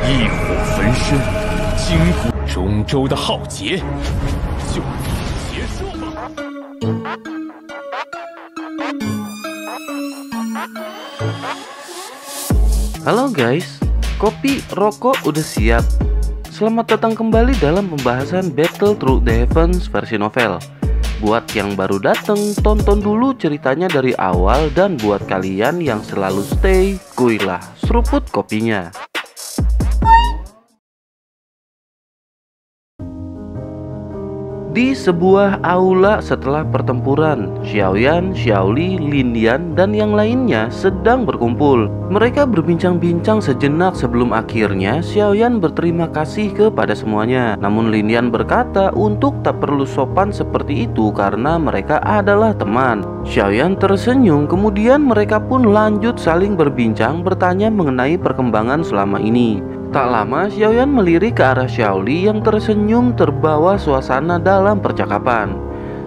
异火焚身，经过中州的浩劫就此结束吧。Halo guys, kopi, rokok udah siap? Selamat datang kembali dalam pembahasan Battle Through the Heavens versi novel. Buat yang baru datang, tonton dulu ceritanya dari awal. Dan buat kalian yang selalu stay, kuilah seruput kopinya. Di sebuah aula setelah pertempuran, Xiaoyan, Xiaoli, Lin dan yang lainnya sedang berkumpul. Mereka berbincang-bincang sejenak sebelum akhirnya Xiaoyan berterima kasih kepada semuanya. Namun Lin berkata untuk tak perlu sopan seperti itu karena mereka adalah teman. Xiaoyan tersenyum, kemudian mereka pun lanjut saling berbincang bertanya mengenai perkembangan selama ini. Tak lama Xiaoyan melirik ke arah Xiaoli yang tersenyum terbawa suasana dalam percakapan.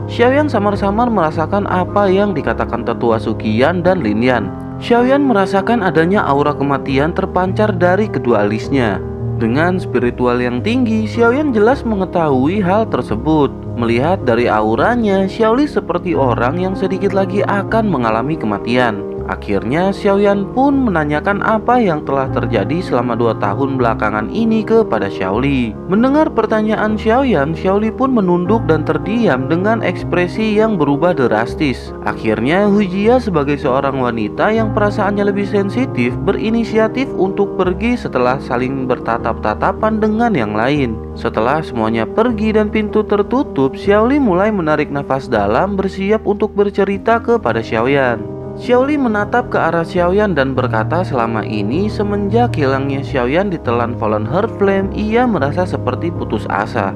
Xiaoyan samar-samar merasakan apa yang dikatakan tetua Suqian dan Lin. Xiaoyan merasakan adanya aura kematian terpancar dari kedua alisnya. Dengan spiritual yang tinggi, Xiaoyan jelas mengetahui hal tersebut. Melihat dari auranya, Xiaoli seperti orang yang sedikit lagi akan mengalami kematian. Akhirnya Xiaoyan pun menanyakan apa yang telah terjadi selama 2 tahun belakangan ini kepada Xiaoli. Mendengar pertanyaan Xiaoyan, Xiaoli pun menunduk dan terdiam dengan ekspresi yang berubah drastis. Akhirnya Hujia sebagai seorang wanita yang perasaannya lebih sensitif berinisiatif untuk pergi setelah saling bertatap-tatapan dengan yang lain. Setelah semuanya pergi dan pintu tertutup, Xiaoli mulai menarik nafas dalam bersiap untuk bercerita kepada Xiaoyan. Xiaoli menatap ke arah Xiaoyan dan berkata selama ini semenjak hilangnya Xiaoyan ditelan Fallen Heart Flame, ia merasa seperti putus asa.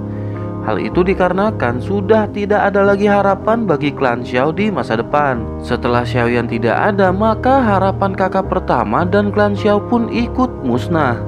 Hal itu dikarenakan sudah tidak ada lagi harapan bagi klan Xiao di masa depan. Setelah Xiaoyan tidak ada, maka harapan kakak pertama dan klan Xiao pun ikut musnah.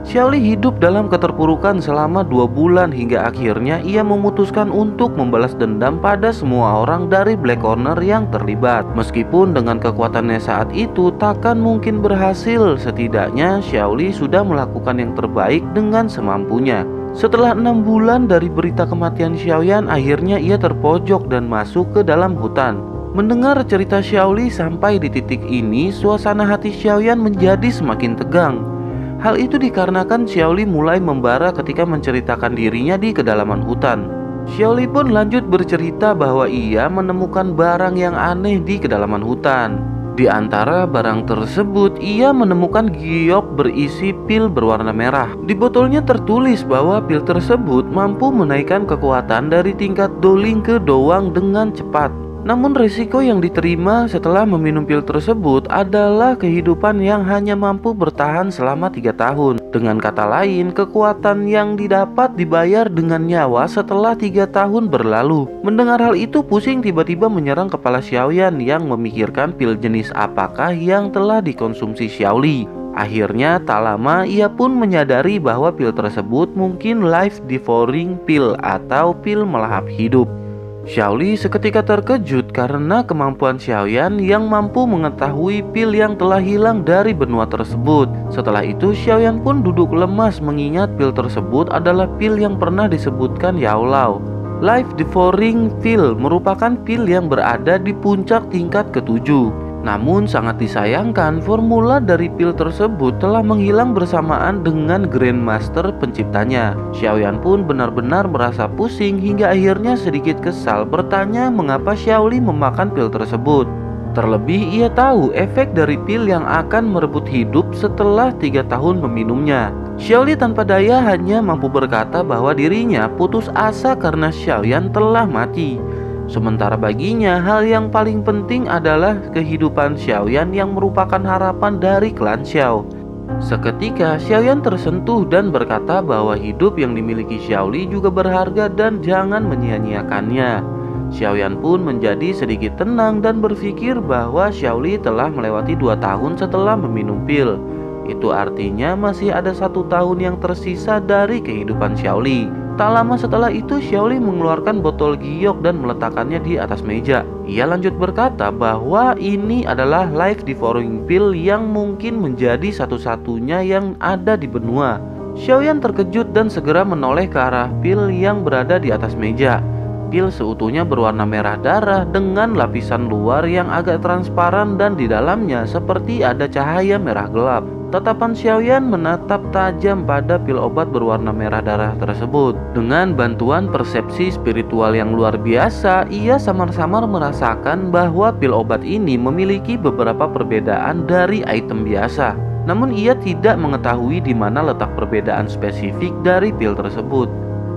Xiaoli hidup dalam keterpurukan selama 2 bulan hingga akhirnya ia memutuskan untuk membalas dendam pada semua orang dari Black Corner yang terlibat. Meskipun dengan kekuatannya saat itu takkan mungkin berhasil, setidaknya Xiaoli sudah melakukan yang terbaik dengan semampunya. Setelah 6 bulan dari berita kematian Xiaoyan, akhirnya ia terpojok dan masuk ke dalam hutan. Mendengar cerita Xiaoli sampai di titik ini, suasana hati Xiaoyan menjadi semakin tegang. Hal itu dikarenakan Xiaoli mulai membara ketika menceritakan dirinya di kedalaman hutan. Xiaoli pun lanjut bercerita bahwa ia menemukan barang yang aneh di kedalaman hutan. Di antara barang tersebut, ia menemukan giok berisi pil berwarna merah. Di botolnya tertulis bahwa pil tersebut mampu menaikkan kekuatan dari tingkat Doling ke Doang dengan cepat. Namun risiko yang diterima setelah meminum pil tersebut adalah kehidupan yang hanya mampu bertahan selama 3 tahun. Dengan kata lain, kekuatan yang didapat dibayar dengan nyawa setelah 3 tahun berlalu. Mendengar hal itu, pusing tiba-tiba menyerang kepala Xiaoyan yang memikirkan pil jenis apakah yang telah dikonsumsi Xiaoli. Akhirnya tak lama ia pun menyadari bahwa pil tersebut mungkin life devouring pill atau pil melahap hidup. Xiaoli seketika terkejut karena kemampuan Xiaoyan yang mampu mengetahui pil yang telah hilang dari benua tersebut. Setelah itu Xiaoyan pun duduk lemas mengingat pil tersebut adalah pil yang pernah disebutkan Yao Lao. Life Devouring Pill merupakan pil yang berada di puncak tingkat ke-7. Namun sangat disayangkan formula dari pil tersebut telah menghilang bersamaan dengan Grandmaster penciptanya. Xiaoyan pun benar-benar merasa pusing hingga akhirnya sedikit kesal bertanya mengapa Xiaoli memakan pil tersebut. Terlebih ia tahu efek dari pil yang akan merebut hidup setelah 3 tahun meminumnya. Xiaoli tanpa daya hanya mampu berkata bahwa dirinya putus asa karena Xiaoyan telah mati. Sementara baginya, hal yang paling penting adalah kehidupan Xiaoyan yang merupakan harapan dari klan Xiao. Seketika, Xiaoyan tersentuh dan berkata bahwa hidup yang dimiliki Xiaoli juga berharga dan jangan menyia-nyiakannya. Xiaoyan pun menjadi sedikit tenang dan berpikir bahwa Xiaoli telah melewati 2 tahun setelah meminum pil. Itu artinya masih ada 1 tahun yang tersisa dari kehidupan Xiaoli. Tak lama setelah itu Xiaoli mengeluarkan botol giok dan meletakkannya di atas meja. Ia lanjut berkata bahwa ini adalah life devouring pill yang mungkin menjadi satu-satunya yang ada di benua. Xiaoyan terkejut dan segera menoleh ke arah pil yang berada di atas meja. Pil seutuhnya berwarna merah darah dengan lapisan luar yang agak transparan dan di dalamnya seperti ada cahaya merah gelap. Tatapan Xiaoyan menatap tajam pada pil obat berwarna merah darah tersebut. Dengan bantuan persepsi spiritual yang luar biasa, ia samar-samar merasakan bahwa pil obat ini memiliki beberapa perbedaan dari item biasa. Namun ia tidak mengetahui di mana letak perbedaan spesifik dari pil tersebut.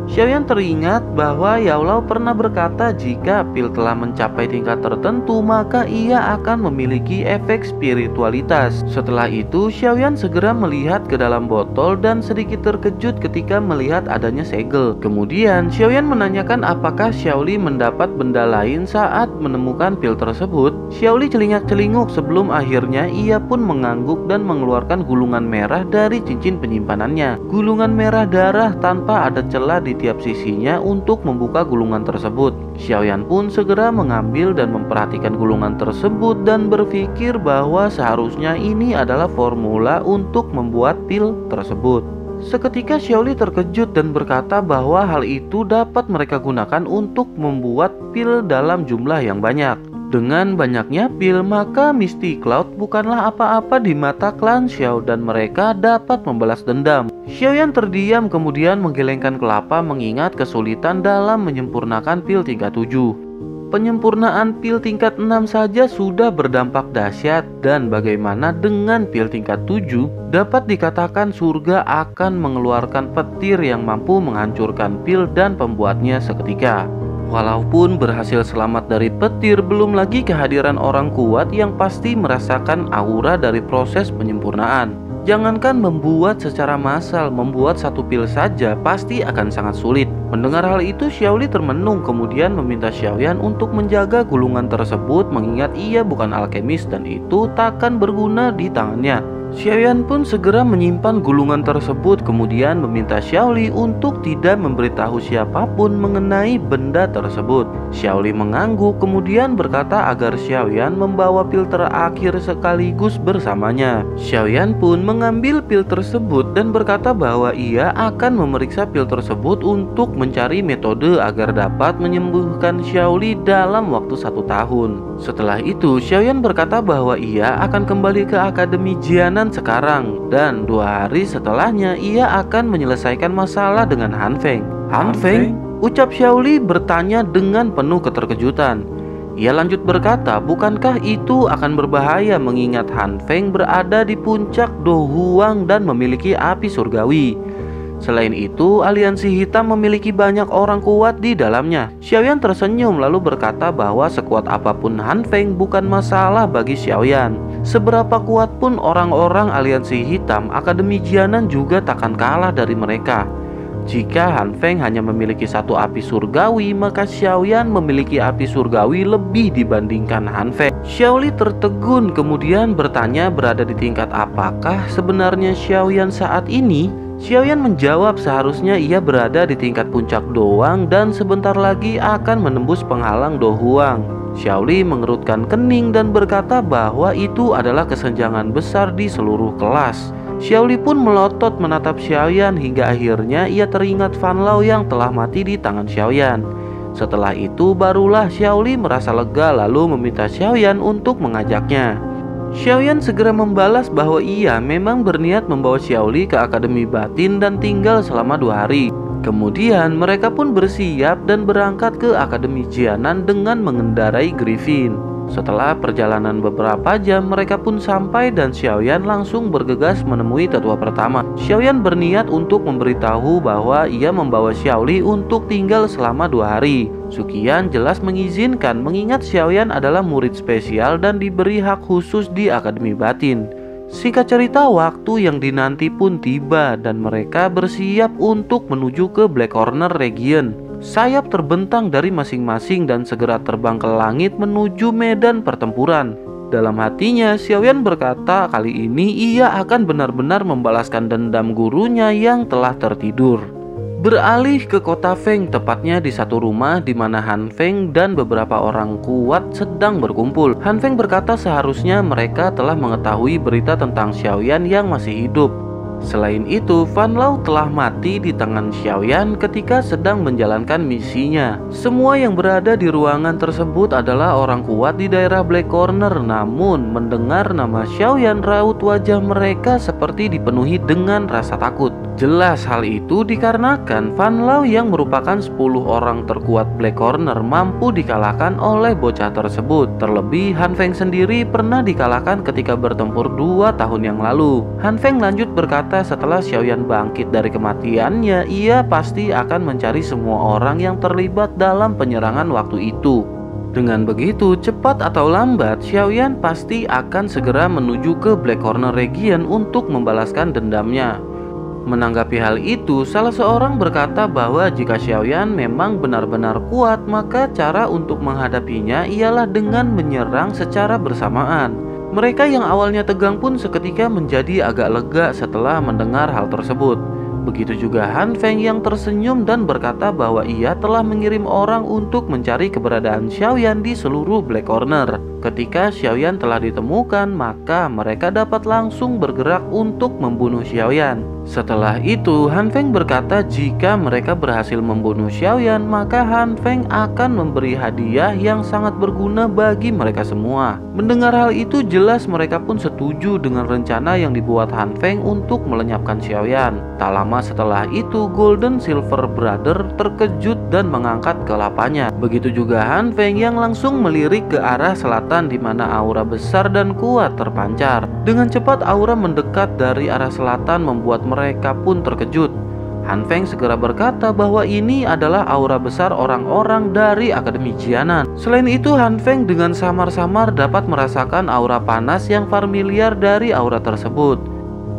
Xiaoyan teringat bahwa Yao Lao pernah berkata jika pil telah mencapai tingkat tertentu maka ia akan memiliki efek spiritualitas. Setelah itu Xiaoyan segera melihat ke dalam botol dan sedikit terkejut ketika melihat adanya segel. Kemudian Xiaoyan menanyakan apakah Xiaoli mendapat benda lain saat menemukan pil tersebut. Xiaoli celingak-celinguk sebelum akhirnya ia pun mengangguk dan mengeluarkan gulungan merah dari cincin penyimpanannya. Gulungan merah darah tanpa ada celah di tiap sisinya untuk membuka gulungan tersebut. Xiaoyan pun segera mengambil dan memperhatikan gulungan tersebut dan berpikir bahwa seharusnya ini adalah formula untuk membuat pil tersebut. Seketika Xiaoli terkejut dan berkata bahwa hal itu dapat mereka gunakan untuk membuat pil dalam jumlah yang banyak. Dengan banyaknya pil, maka Misty Cloud bukanlah apa-apa di mata klan Xiao dan mereka dapat membalas dendam. Xiaoyan terdiam kemudian menggelengkan kelapa mengingat kesulitan dalam menyempurnakan pil tingkat 7. Penyempurnaan pil tingkat 6 saja sudah berdampak dahsyat dan bagaimana dengan pil tingkat 7? Dapat dikatakan surga akan mengeluarkan petir yang mampu menghancurkan pil dan pembuatnya seketika. Walaupun berhasil selamat dari petir, belum lagi kehadiran orang kuat yang pasti merasakan aura dari proses penyempurnaan. Jangankan membuat secara massal, membuat satu pil saja pasti akan sangat sulit. Mendengar hal itu, Xiaoli termenung kemudian meminta Xiaoyan untuk menjaga gulungan tersebut mengingat ia bukan alkemis dan itu takkan berguna di tangannya. Xiaoyan pun segera menyimpan gulungan tersebut kemudian meminta Xiaoli untuk tidak memberitahu siapapun mengenai benda tersebut. Xiaoli mengangguk kemudian berkata agar Xiaoyan membawa pil terakhir sekaligus bersamanya. Xiaoyan pun mengambil pil tersebut dan berkata bahwa ia akan memeriksa pil tersebut untuk mencari metode agar dapat menyembuhkan Xiaoli dalam waktu 1 tahun. Setelah itu Xiaoyan berkata bahwa ia akan kembali ke Akademi Jianan sekarang dan 2 hari setelahnya ia akan menyelesaikan masalah dengan Han Feng. Han Feng? Ucap Xiaoli bertanya dengan penuh keterkejutan. Ia lanjut berkata, bukankah itu akan berbahaya mengingat Han Feng berada di puncak Do Huang dan memiliki api surgawi. Selain itu, aliansi hitam memiliki banyak orang kuat di dalamnya. Xiaoyan tersenyum lalu berkata bahwa sekuat apapun Han Feng bukan masalah bagi Xiaoyan. Seberapa kuat pun orang-orang aliansi hitam, Akademi Jianan juga takkan kalah dari mereka. Jika Han Feng hanya memiliki 1 api surgawi, maka Xiaoyan memiliki api surgawi lebih dibandingkan Han Feng. Xiaoli tertegun kemudian bertanya berada di tingkat apakah sebenarnya Xiaoyan saat ini? Xiaoyan menjawab seharusnya ia berada di tingkat puncak doang dan sebentar lagi akan menembus penghalang Do Huang. Xiaoli mengerutkan kening dan berkata bahwa itu adalah kesenjangan besar di seluruh kelas. Xiaoli pun melotot menatap Xiaoyan hingga akhirnya ia teringat Fan Lao yang telah mati di tangan Xiaoyan. Setelah itu barulah Xiaoli merasa lega lalu meminta Xiaoyan untuk mengajaknya. Xiaoyan segera membalas bahwa ia memang berniat membawa Xiaoli ke Akademi Batin dan tinggal selama 2 hari. Kemudian mereka pun bersiap dan berangkat ke Akademi Jianan dengan mengendarai Griffin. Setelah perjalanan beberapa jam, mereka pun sampai dan Xiaoyan langsung bergegas menemui tetua pertama. Xiaoyan berniat untuk memberitahu bahwa ia membawa Xiaoli untuk tinggal selama 2 hari. Suqian jelas mengizinkan mengingat Xiaoyan adalah murid spesial dan diberi hak khusus di Akademi Batin. Singkat cerita, waktu yang dinanti pun tiba dan mereka bersiap untuk menuju ke Black Corner Region. Sayap terbentang dari masing-masing dan segera terbang ke langit menuju medan pertempuran. Dalam hatinya, Xiaoyan berkata kali ini ia akan benar-benar membalaskan dendam gurunya yang telah tertidur. Beralih ke kota Feng, tepatnya di satu rumah di mana Han Feng dan beberapa orang kuat sedang berkumpul. Han Feng berkata seharusnya mereka telah mengetahui berita tentang Xiaoyan yang masih hidup. Selain itu, Fan Lao telah mati di tangan Xiaoyan ketika sedang menjalankan misinya. Semua yang berada di ruangan tersebut adalah orang kuat di daerah Black Corner. Namun, mendengar nama Xiaoyan, raut wajah mereka seperti dipenuhi dengan rasa takut. Jelas hal itu dikarenakan Fan Lao yang merupakan 10 orang terkuat Black Corner mampu dikalahkan oleh bocah tersebut. Terlebih Han Feng sendiri pernah dikalahkan ketika bertempur 2 tahun yang lalu. Han Feng lanjut berkata setelah Xiaoyan bangkit dari kematiannya, ia pasti akan mencari semua orang yang terlibat dalam penyerangan waktu itu. Dengan begitu, cepat atau lambat, Xiaoyan pasti akan segera menuju ke Black Corner Region untuk membalaskan dendamnya. Menanggapi hal itu, salah seorang berkata bahwa jika Xiaoyan memang benar-benar kuat, maka cara untuk menghadapinya ialah dengan menyerang secara bersamaan. Mereka yang awalnya tegang pun seketika menjadi agak lega setelah mendengar hal tersebut. Begitu juga Han Feng yang tersenyum dan berkata bahwa ia telah mengirim orang untuk mencari keberadaan Xiaoyan di seluruh Black Corner. Ketika Xiaoyan telah ditemukan, maka mereka dapat langsung bergerak untuk membunuh Xiaoyan. Setelah itu, Han Feng berkata jika mereka berhasil membunuh Xiaoyan, maka Han Feng akan memberi hadiah yang sangat berguna bagi mereka semua. Mendengar hal itu, jelas mereka pun setuju dengan rencana yang dibuat Han Feng untuk melenyapkan Xiaoyan. Tak lama setelah itu, Golden Silver Brother terkejut dan mengangkat kelapanya. Begitu juga Han Feng yang langsung melirik ke arah selatan di mana aura besar dan kuat terpancar. Dengan cepat aura mendekat dari arah selatan membuat mereka pun terkejut. Han Feng segera berkata bahwa ini adalah aura besar orang-orang dari Akademi Jianan. Selain itu, Han Feng dengan samar-samar dapat merasakan aura panas yang familiar dari aura tersebut.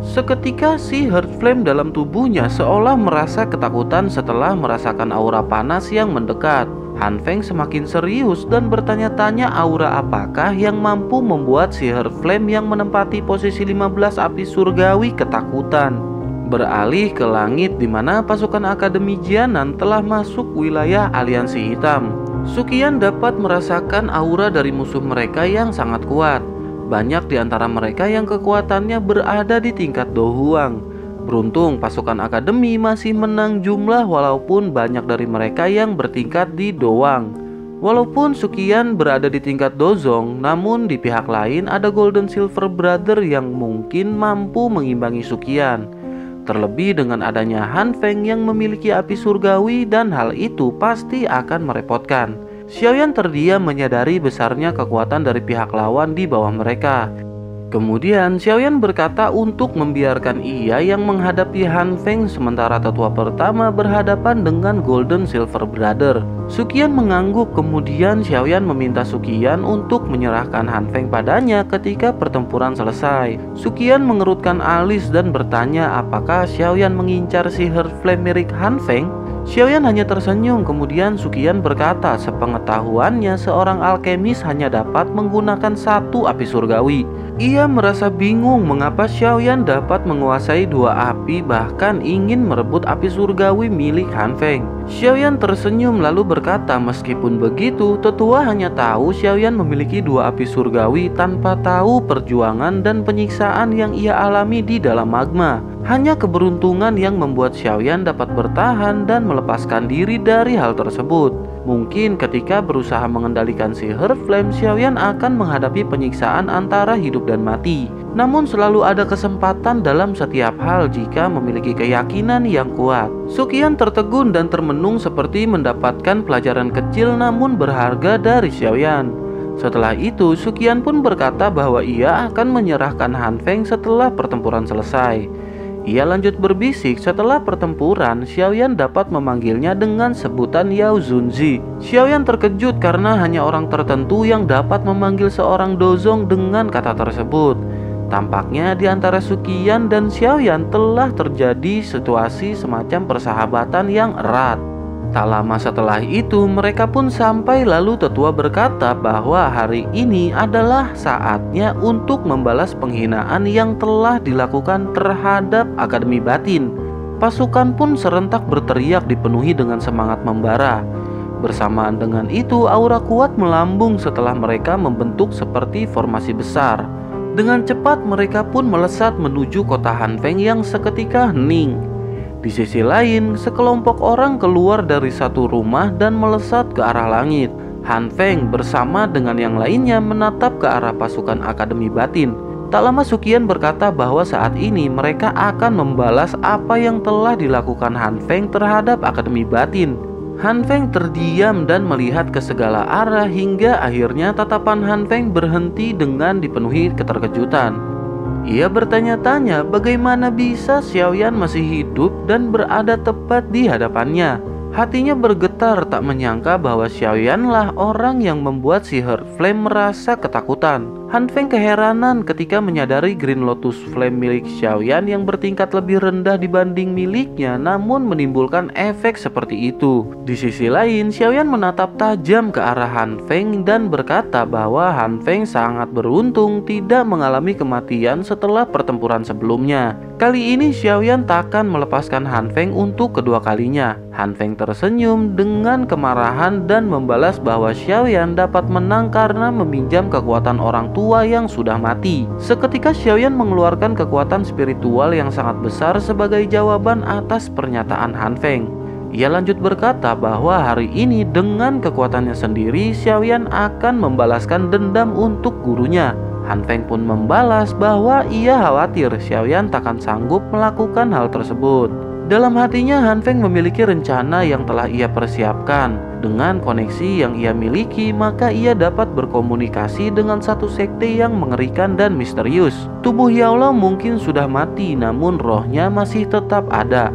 Seketika si Heart Flame dalam tubuhnya seolah merasa ketakutan setelah merasakan aura panas yang mendekat. Han Feng semakin serius dan bertanya-tanya aura apakah yang mampu membuat si Heart Flame yang menempati posisi 15 api surgawi ketakutan. Beralih ke langit di mana pasukan Akademi Jianan telah masuk wilayah aliansi hitam. Suqian dapat merasakan aura dari musuh mereka yang sangat kuat. Banyak di antara mereka yang kekuatannya berada di tingkat Do Huang. Beruntung pasukan akademi masih menang jumlah walaupun banyak dari mereka yang bertingkat di Doang. Walaupun Suqian berada di tingkat Dozong, namun di pihak lain ada Golden Silver Brother yang mungkin mampu mengimbangi Suqian. Terlebih dengan adanya Han Feng yang memiliki api surgawi dan hal itu pasti akan merepotkan. Xiaoyan terdiam menyadari besarnya kekuatan dari pihak lawan di bawah mereka. Kemudian Xiaoyan berkata untuk membiarkan ia yang menghadapi Han Feng sementara tetua pertama berhadapan dengan Golden Silver Brother. Suqian mengangguk, kemudian Xiaoyan meminta Suqian untuk menyerahkan Han Feng padanya ketika pertempuran selesai. Suqian mengerutkan alis dan bertanya apakah Xiaoyan mengincar si Heart Flame milik Han Feng. Xiaoyan hanya tersenyum, kemudian Suqian berkata sepengetahuannya seorang alkemis hanya dapat menggunakan satu api surgawi. Ia merasa bingung mengapa Xiaoyan dapat menguasai dua api bahkan ingin merebut api surgawi milik Han Feng. Xiaoyan tersenyum lalu berkata meskipun begitu tetua hanya tahu Xiaoyan memiliki dua api surgawi tanpa tahu perjuangan dan penyiksaan yang ia alami di dalam magma. Hanya keberuntungan yang membuat Xiaoyan dapat bertahan dan melepaskan diri dari hal tersebut. Mungkin ketika berusaha mengendalikan si Heart Flame, Xiaoyan akan menghadapi penyiksaan antara hidup dan mati. Namun selalu ada kesempatan dalam setiap hal jika memiliki keyakinan yang kuat. Suqian tertegun dan termenung seperti mendapatkan pelajaran kecil namun berharga dari Xiaoyan. Setelah itu, Suqian pun berkata bahwa ia akan menyerahkan Han Feng setelah pertempuran selesai. Ia lanjut berbisik setelah pertempuran, Xiaoyan dapat memanggilnya dengan sebutan Yao Zunzi. Xiaoyan terkejut karena hanya orang tertentu yang dapat memanggil seorang dozong dengan kata tersebut. Tampaknya di antara Suqian dan Xiaoyan telah terjadi situasi semacam persahabatan yang erat. Tak lama setelah itu mereka pun sampai lalu tetua berkata bahwa hari ini adalah saatnya untuk membalas penghinaan yang telah dilakukan terhadap Akademi Batin. pasukan pun serentak berteriak dipenuhi dengan semangat membara. Bersamaan dengan itu, aura kuat melambung setelah mereka membentuk seperti formasi besar. Dengan cepat mereka pun melesat menuju kota Han Feng yang seketika hening. Di sisi lain, sekelompok orang keluar dari satu rumah dan melesat ke arah langit. Han Feng bersama dengan yang lainnya menatap ke arah pasukan Akademi Batin. Tak lama Suqian berkata bahwa saat ini mereka akan membalas apa yang telah dilakukan Han Feng terhadap Akademi Batin. Han Feng terdiam dan melihat ke segala arah hingga akhirnya tatapan Han Feng berhenti dengan dipenuhi keterkejutan. Ia bertanya-tanya bagaimana bisa Xiaoyan masih hidup dan berada tepat di hadapannya. Hatinya bergetar tak menyangka bahwa Xiaoyanlah orang yang membuat si Heart Flame merasa ketakutan. Han Feng keheranan ketika menyadari Green Lotus Flame milik Xiaoyan yang bertingkat lebih rendah dibanding miliknya namun menimbulkan efek seperti itu. Di sisi lain, Xiaoyan menatap tajam ke arah Han Feng dan berkata bahwa Han Feng sangat beruntung tidak mengalami kematian setelah pertempuran sebelumnya. Kali ini Xiaoyan takkan melepaskan Han Feng untuk kedua kalinya. Han Feng tersenyum dengan kemarahan dan membalas bahwa Xiaoyan dapat menang karena meminjam kekuatan orang tua yang sudah mati. Seketika Xiaoyan mengeluarkan kekuatan spiritual yang sangat besar sebagai jawaban atas pernyataan Han Feng. Ia lanjut berkata bahwa hari ini dengan kekuatannya sendiri Xiaoyan akan membalaskan dendam untuk gurunya. Han Feng pun membalas bahwa ia khawatir Xiaoyan takkan sanggup melakukan hal tersebut. Dalam hatinya Han Feng memiliki rencana yang telah ia persiapkan. Dengan koneksi yang ia miliki, maka ia dapat berkomunikasi dengan satu sekte yang mengerikan dan misterius. Tubuh Yao Lao mungkin sudah mati, namun rohnya masih tetap ada.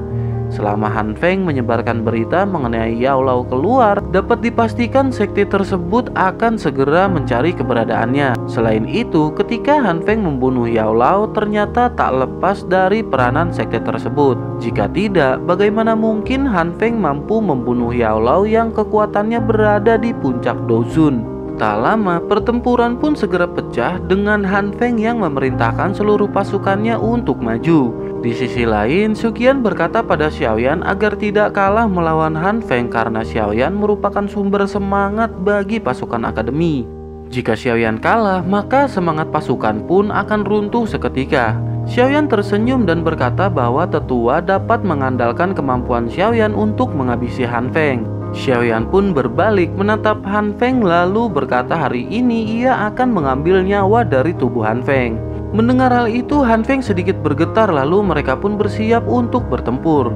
Selama Han Feng menyebarkan berita mengenai Yao Lao keluar, dapat dipastikan sekte tersebut akan segera mencari keberadaannya. Selain itu, ketika Han Feng membunuh Yao Lao ternyata tak lepas dari peranan sekte tersebut. Jika tidak, bagaimana mungkin Han Feng mampu membunuh Yao Lao yang kekuatannya berada di puncak Dozun? Tak lama, pertempuran pun segera pecah dengan Han Feng yang memerintahkan seluruh pasukannya untuk maju. Di sisi lain, Suqian berkata pada Xiaoyan agar tidak kalah melawan Han Feng karena Xiaoyan merupakan sumber semangat bagi pasukan akademi. Jika Xiaoyan kalah, maka semangat pasukan pun akan runtuh seketika. Xiaoyan tersenyum dan berkata bahwa tetua dapat mengandalkan kemampuan Xiaoyan untuk menghabisi Han Feng. Xiaoyan pun berbalik menatap Han Feng lalu berkata hari ini ia akan mengambil nyawa dari tubuh Han Feng. Mendengar hal itu, Han Feng sedikit bergetar lalu mereka pun bersiap untuk bertempur.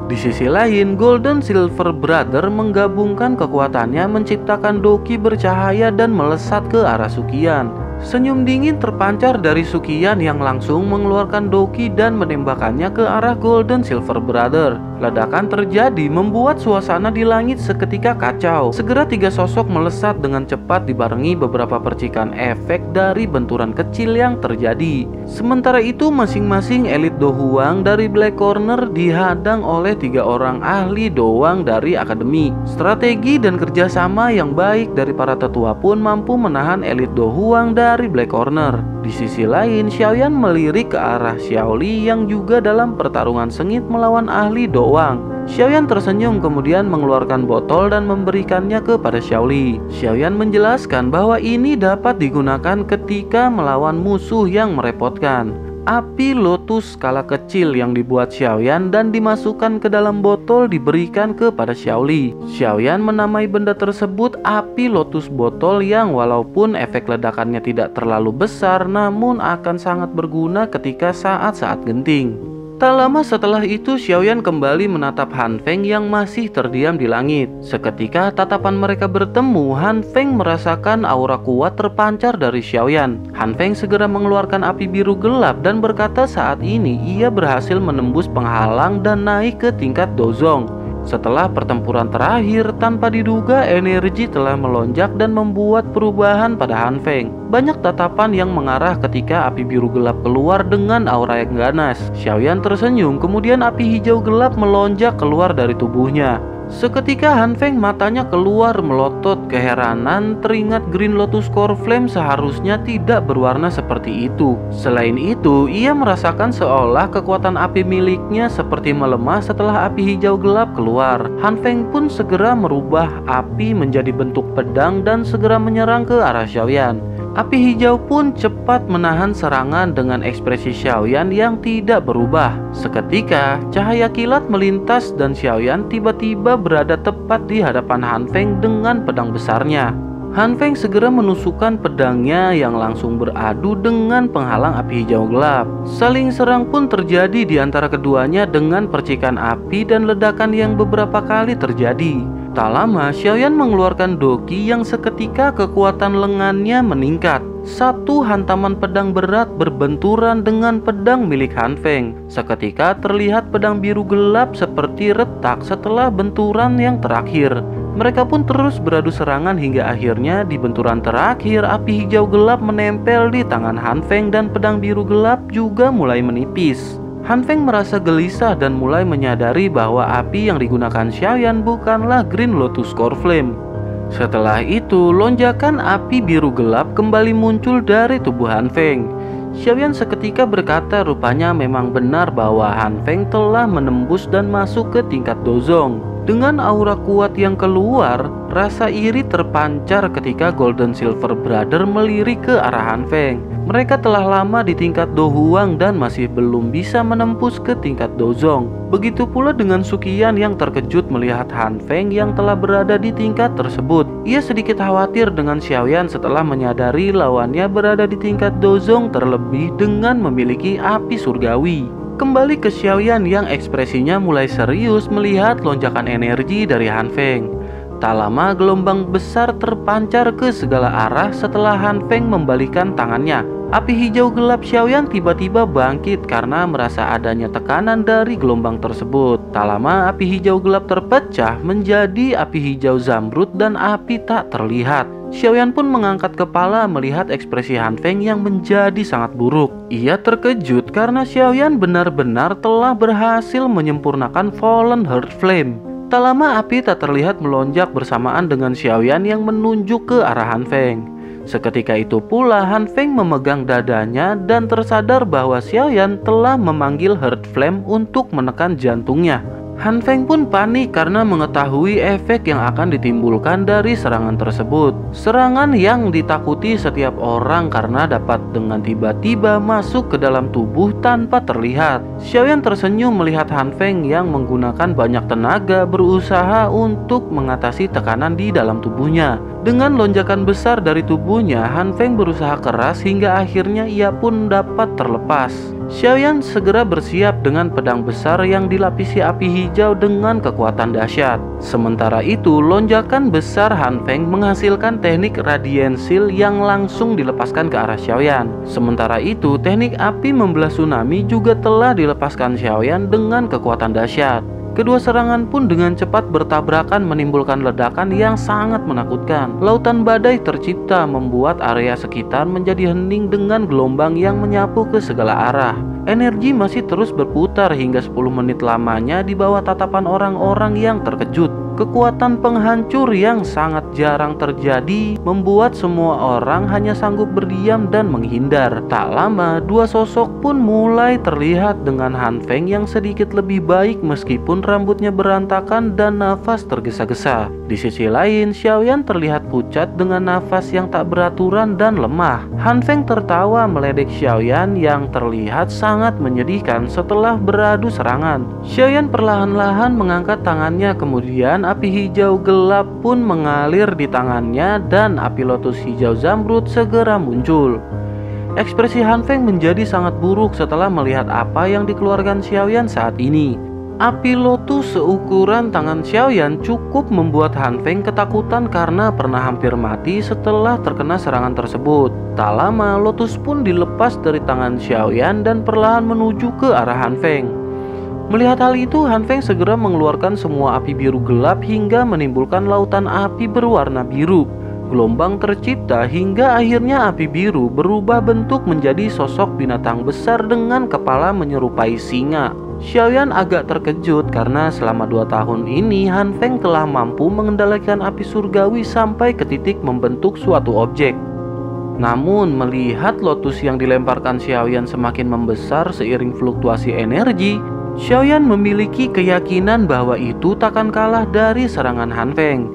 Di sisi lain, Golden Silver Brother menggabungkan kekuatannya menciptakan doki bercahaya dan melesat ke arah Suqian. Senyum dingin terpancar dari Suqian yang langsung mengeluarkan doki dan menembakkannya ke arah Golden Silver Brother. Ledakan terjadi membuat suasana di langit seketika kacau. Segera tiga sosok melesat dengan cepat dibarengi beberapa percikan efek dari benturan kecil yang terjadi. Sementara itu masing-masing elit Do Huang dari Black Corner dihadang oleh tiga orang ahli doang dari akademi. Strategi dan kerjasama yang baik dari para tetua pun mampu menahan elit Do Huang dari Black Corner. Di sisi lain, Xiaoyan melirik ke arah Xiaoli yang juga dalam pertarungan sengit melawan ahli doang. Xiaoyan tersenyum kemudian mengeluarkan botol dan memberikannya kepada Xiaoli. Xiaoyan menjelaskan bahwa ini dapat digunakan ketika melawan musuh yang merepotkan. Api lotus skala kecil yang dibuat Xiaoyan dan dimasukkan ke dalam botol diberikan kepada Xiaoli. Xiaoyan menamai benda tersebut api lotus botol yang walaupun efek ledakannya tidak terlalu besar namun akan sangat berguna ketika saat-saat genting. Tak lama setelah itu Xiaoyan kembali menatap Han Feng yang masih terdiam di langit. Seketika tatapan mereka bertemu, Han Feng merasakan aura kuat terpancar dari Xiaoyan. Han Feng segera mengeluarkan api biru gelap dan berkata saat ini ia berhasil menembus penghalang dan naik ke tingkat Dozong. Setelah pertempuran terakhir, tanpa diduga energi telah melonjak dan membuat perubahan pada Han Feng. Banyak tatapan yang mengarah ketika api biru gelap keluar dengan aura yang ganas. Xiaoyan tersenyum, kemudian api hijau gelap melonjak keluar dari tubuhnya. Seketika Han Feng matanya keluar melotot keheranan, teringat Green Lotus Core Flame seharusnya tidak berwarna seperti itu. Selain itu, ia merasakan seolah kekuatan api miliknya seperti melemah setelah api hijau gelap keluar. Han Feng pun segera merubah api menjadi bentuk pedang dan segera menyerang ke arah Xiaoyan. Api hijau pun cepat menahan serangan dengan ekspresi Xiaoyan yang tidak berubah. Seketika, cahaya kilat melintas dan Xiaoyan tiba-tiba berada tepat di hadapan Han Feng dengan pedang besarnya. Han Feng segera menusukkan pedangnya yang langsung beradu dengan penghalang api hijau gelap. Saling serang pun terjadi di antara keduanya dengan percikan api dan ledakan yang beberapa kali terjadi. Tak lama, Xiaoyan mengeluarkan doki yang seketika kekuatan lengannya meningkat. Satu hantaman pedang berat berbenturan dengan pedang milik Han Feng. Seketika terlihat pedang biru gelap seperti retak setelah benturan yang terakhir. Mereka pun terus beradu serangan hingga akhirnya di benturan terakhir api hijau gelap menempel di tangan Han Feng dan pedang biru gelap juga mulai menipis. Han Feng merasa gelisah dan mulai menyadari bahwa api yang digunakan Xiaoyan bukanlah Green Lotus Core Flame. Setelah itu, lonjakan api biru gelap kembali muncul dari tubuh Han Feng. Xiaoyan seketika berkata rupanya memang benar bahwa Han Feng telah menembus dan masuk ke tingkat Dozong. Dengan aura kuat yang keluar, rasa iri terpancar ketika Golden Silver Brother melirik ke arah Han Feng. Mereka telah lama di tingkat Do Huang dan masih belum bisa menembus ke tingkat Dozong. Begitu pula dengan Suqian yang terkejut melihat Han Feng yang telah berada di tingkat tersebut. Ia sedikit khawatir dengan Xiaoyan setelah menyadari lawannya berada di tingkat Dozong terlebih dengan memiliki api surgawi. Kembali ke Xiaoyan yang ekspresinya mulai serius melihat lonjakan energi dari Han Feng. Tak lama gelombang besar terpancar ke segala arah setelah Han Feng membalikkan tangannya. Api hijau gelap Xiaoyan tiba-tiba bangkit karena merasa adanya tekanan dari gelombang tersebut. Tak lama api hijau gelap terpecah menjadi api hijau zamrud dan api tak terlihat. Xiaoyan pun mengangkat kepala melihat ekspresi Han Feng yang menjadi sangat buruk. Ia terkejut karena Xiaoyan benar-benar telah berhasil menyempurnakan Fallen Heart Flame. Tak lama api tak terlihat melonjak bersamaan dengan Xiaoyan yang menunjuk ke arah Han Feng. Seketika itu pula Han Feng memegang dadanya dan tersadar bahwa Xiaoyan telah memanggil Heart Flame untuk menekan jantungnya. Han Feng pun panik karena mengetahui efek yang akan ditimbulkan dari serangan tersebut. Serangan yang ditakuti setiap orang karena dapat dengan tiba-tiba masuk ke dalam tubuh tanpa terlihat. Xiaoyan tersenyum melihat Han Feng yang menggunakan banyak tenaga berusaha untuk mengatasi tekanan di dalam tubuhnya. Dengan lonjakan besar dari tubuhnya, Han Feng berusaha keras hingga akhirnya ia pun dapat terlepas. Xiaoyan segera bersiap dengan pedang besar yang dilapisi api hijau dengan kekuatan dahsyat. Sementara itu, lonjakan besar Han Feng menghasilkan teknik Radiant Shield yang langsung dilepaskan ke arah Xiaoyan. Sementara itu, teknik api membelah tsunami juga telah dilepaskan Xiaoyan dengan kekuatan dahsyat. Kedua serangan pun dengan cepat bertabrakan menimbulkan ledakan yang sangat menakutkan. Lautan badai tercipta membuat area sekitar menjadi hening dengan gelombang yang menyapu ke segala arah. Energi masih terus berputar hingga 10 menit lamanya di bawah tatapan orang-orang yang terkejut. Kekuatan penghancur yang sangat jarang terjadi membuat semua orang hanya sanggup berdiam dan menghindar. Tak lama, dua sosok pun mulai terlihat dengan Han Feng yang sedikit lebih baik meskipun rambutnya berantakan dan nafas tergesa-gesa. Di sisi lain, Xiaoyan terlihat pucat dengan nafas yang tak beraturan dan lemah. Han Feng tertawa meledek Xiaoyan yang terlihat sangat menyedihkan setelah beradu serangan. Xiaoyan perlahan-lahan mengangkat tangannya, kemudian api hijau gelap pun mengalir di tangannya dan api lotus hijau zamrud segera muncul. Ekspresi Han Feng menjadi sangat buruk setelah melihat apa yang dikeluarkan Xiaoyan saat ini. Api lotus seukuran tangan Xiaoyan cukup membuat Han Feng ketakutan karena pernah hampir mati setelah terkena serangan tersebut. Tak lama, lotus pun dilepas dari tangan Xiaoyan dan perlahan menuju ke arah Han Feng. Melihat hal itu, Han Feng segera mengeluarkan semua api biru gelap hingga menimbulkan lautan api berwarna biru. Gelombang tercipta hingga akhirnya api biru berubah bentuk menjadi sosok binatang besar dengan kepala menyerupai singa. Xiaoyan agak terkejut karena selama 2 tahun ini Han Feng telah mampu mengendalikan api surgawi sampai ke titik membentuk suatu objek. Namun melihat lotus yang dilemparkan Xiaoyan semakin membesar seiring fluktuasi energi, Xiaoyan memiliki keyakinan bahwa itu takkan kalah dari serangan Han Feng.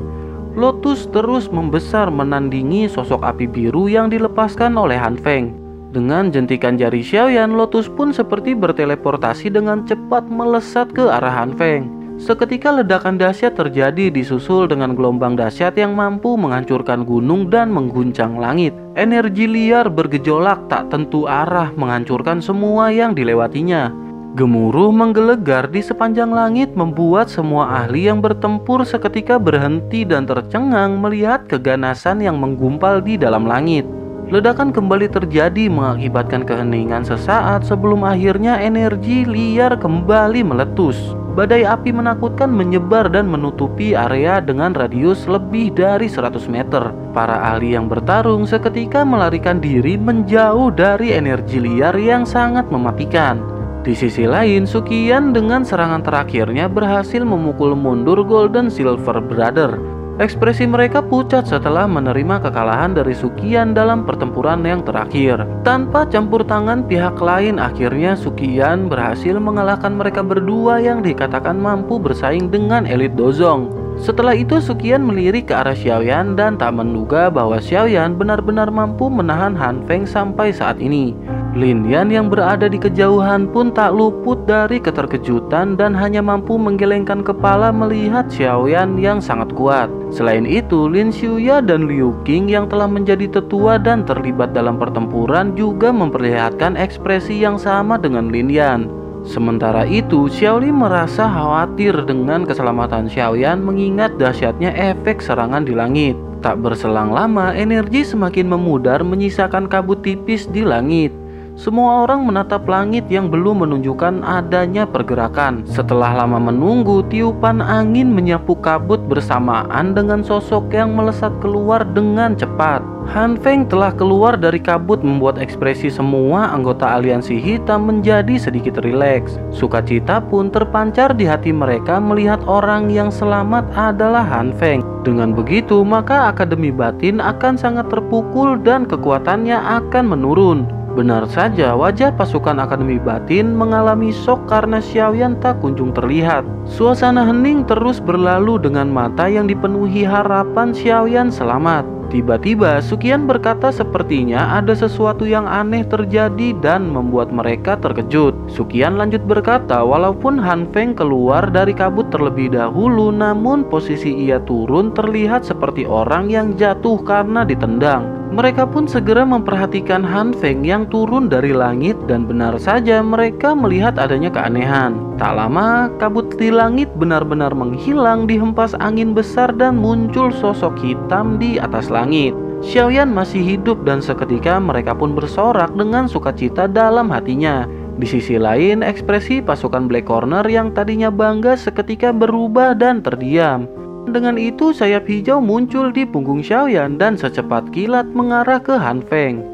Lotus terus membesar menandingi sosok api biru yang dilepaskan oleh Han Feng. Dengan jentikan jari Xiaoyan, lotus pun seperti berteleportasi dengan cepat melesat ke arah Han Feng. Seketika ledakan dahsyat terjadi disusul dengan gelombang dahsyat yang mampu menghancurkan gunung dan mengguncang langit. Energi liar bergejolak tak tentu arah menghancurkan semua yang dilewatinya. Gemuruh menggelegar di sepanjang langit membuat semua ahli yang bertempur seketika berhenti dan tercengang melihat keganasan yang menggumpal di dalam langit. Ledakan kembali terjadi mengakibatkan keheningan sesaat sebelum akhirnya energi liar kembali meletus. Badai api menakutkan menyebar dan menutupi area dengan radius lebih dari 100 meter. Para ahli yang bertarung seketika melarikan diri menjauh dari energi liar yang sangat mematikan. Di sisi lain, Suqian dengan serangan terakhirnya berhasil memukul mundur Golden Silver Brother. Ekspresi mereka pucat setelah menerima kekalahan dari Suqian dalam pertempuran yang terakhir. Tanpa campur tangan pihak lain, akhirnya Suqian berhasil mengalahkan mereka berdua yang dikatakan mampu bersaing dengan elit Dozong. Setelah itu Suqian melirik ke arah Xiaoyan dan tak menduga bahwa Xiaoyan benar-benar mampu menahan Han Feng sampai saat ini. Lin Yan yang berada di kejauhan pun tak luput dari keterkejutan dan hanya mampu menggelengkan kepala melihat Xiaoyan yang sangat kuat. Selain itu, Lin Xiuya dan Liu Qing yang telah menjadi tetua dan terlibat dalam pertempuran juga memperlihatkan ekspresi yang sama dengan Lin Yan. Sementara itu, Xiaoli merasa khawatir dengan keselamatan Xiaoyan mengingat dahsyatnya efek serangan di langit. Tak berselang lama, energi semakin memudar menyisakan kabut tipis di langit. Semua orang menatap langit yang belum menunjukkan adanya pergerakan. Setelah lama menunggu, tiupan angin menyapu kabut bersamaan dengan sosok yang melesat keluar dengan cepat. Han Feng telah keluar dari kabut membuat ekspresi semua anggota aliansi hitam menjadi sedikit rileks. Sukacita pun terpancar di hati mereka melihat orang yang selamat adalah Han Feng. Dengan begitu, maka Akademi Batin akan sangat terpukul dan kekuatannya akan menurun. Benar saja, wajah pasukan Akademi Batin mengalami shock karena Xiaoyan tak kunjung terlihat. Suasana hening terus berlalu dengan mata yang dipenuhi harapan Xiaoyan selamat. Tiba-tiba Suqian berkata sepertinya ada sesuatu yang aneh terjadi dan membuat mereka terkejut. Suqian lanjut berkata walaupun Han Feng keluar dari kabut terlebih dahulu, namun posisi ia turun terlihat seperti orang yang jatuh karena ditendang. Mereka pun segera memperhatikan Han Feng yang turun dari langit dan benar saja mereka melihat adanya keanehan. Tak lama, kabut di langit benar-benar menghilang dihempas angin besar dan muncul sosok hitam di atas langit. Xiaoyan masih hidup dan seketika mereka pun bersorak dengan sukacita dalam hatinya. Di sisi lain, ekspresi pasukan Black Corner yang tadinya bangga seketika berubah dan terdiam. Dengan itu, sayap hijau muncul di punggung Xiaoyan dan secepat kilat mengarah ke Han Feng.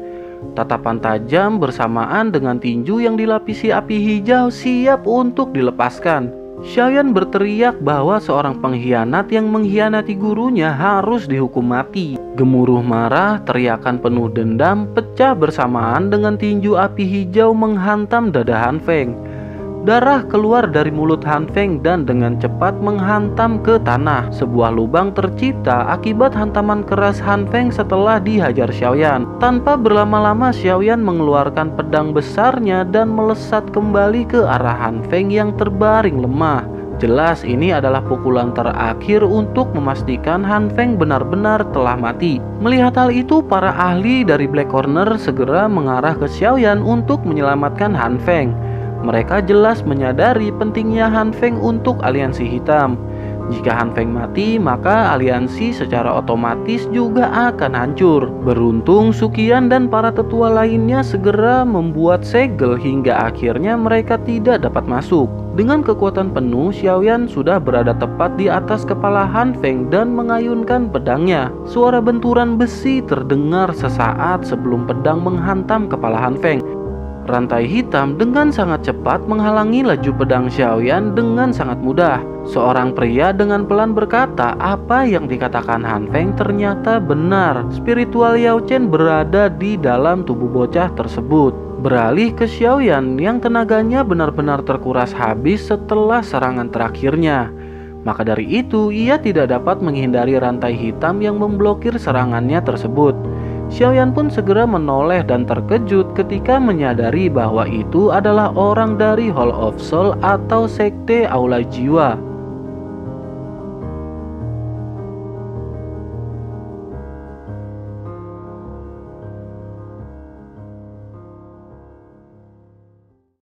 Tatapan tajam bersamaan dengan tinju yang dilapisi api hijau siap untuk dilepaskan. Xiaoyan berteriak bahwa seorang pengkhianat yang mengkhianati gurunya harus dihukum mati. Gemuruh marah, teriakan penuh dendam pecah bersamaan dengan tinju api hijau menghantam dada Han Feng. Darah keluar dari mulut Han Feng dan dengan cepat menghantam ke tanah. Sebuah lubang tercipta akibat hantaman keras Han Feng setelah dihajar Xiaoyan. Tanpa berlama-lama, Xiaoyan mengeluarkan pedang besarnya dan melesat kembali ke arah Han Feng yang terbaring lemah. Jelas ini adalah pukulan terakhir untuk memastikan Han Feng benar-benar telah mati. Melihat hal itu, para ahli dari Black Corner segera mengarah ke Xiaoyan untuk menyelamatkan Han Feng. Mereka jelas menyadari pentingnya Han Feng untuk aliansi hitam. Jika Han Feng mati, maka aliansi secara otomatis juga akan hancur. Beruntung Suqian dan para tetua lainnya segera membuat segel hingga akhirnya mereka tidak dapat masuk. Dengan kekuatan penuh, Xiaoyan sudah berada tepat di atas kepala Han Feng dan mengayunkan pedangnya. Suara benturan besi terdengar sesaat sebelum pedang menghantam kepala Han Feng. Rantai hitam dengan sangat cepat menghalangi laju pedang Xiaoyan dengan sangat mudah. Seorang pria dengan pelan berkata, apa yang dikatakan Han Feng ternyata benar. Spiritual Yao Chen berada di dalam tubuh bocah tersebut. Beralih ke Xiaoyan yang tenaganya benar-benar terkuras habis setelah serangan terakhirnya. Maka dari itu, ia tidak dapat menghindari rantai hitam yang memblokir serangannya tersebut. Xiaoyan pun segera menoleh dan terkejut ketika menyadari bahwa itu adalah orang dari Hall of Soul atau Sekte Aula Jiwa.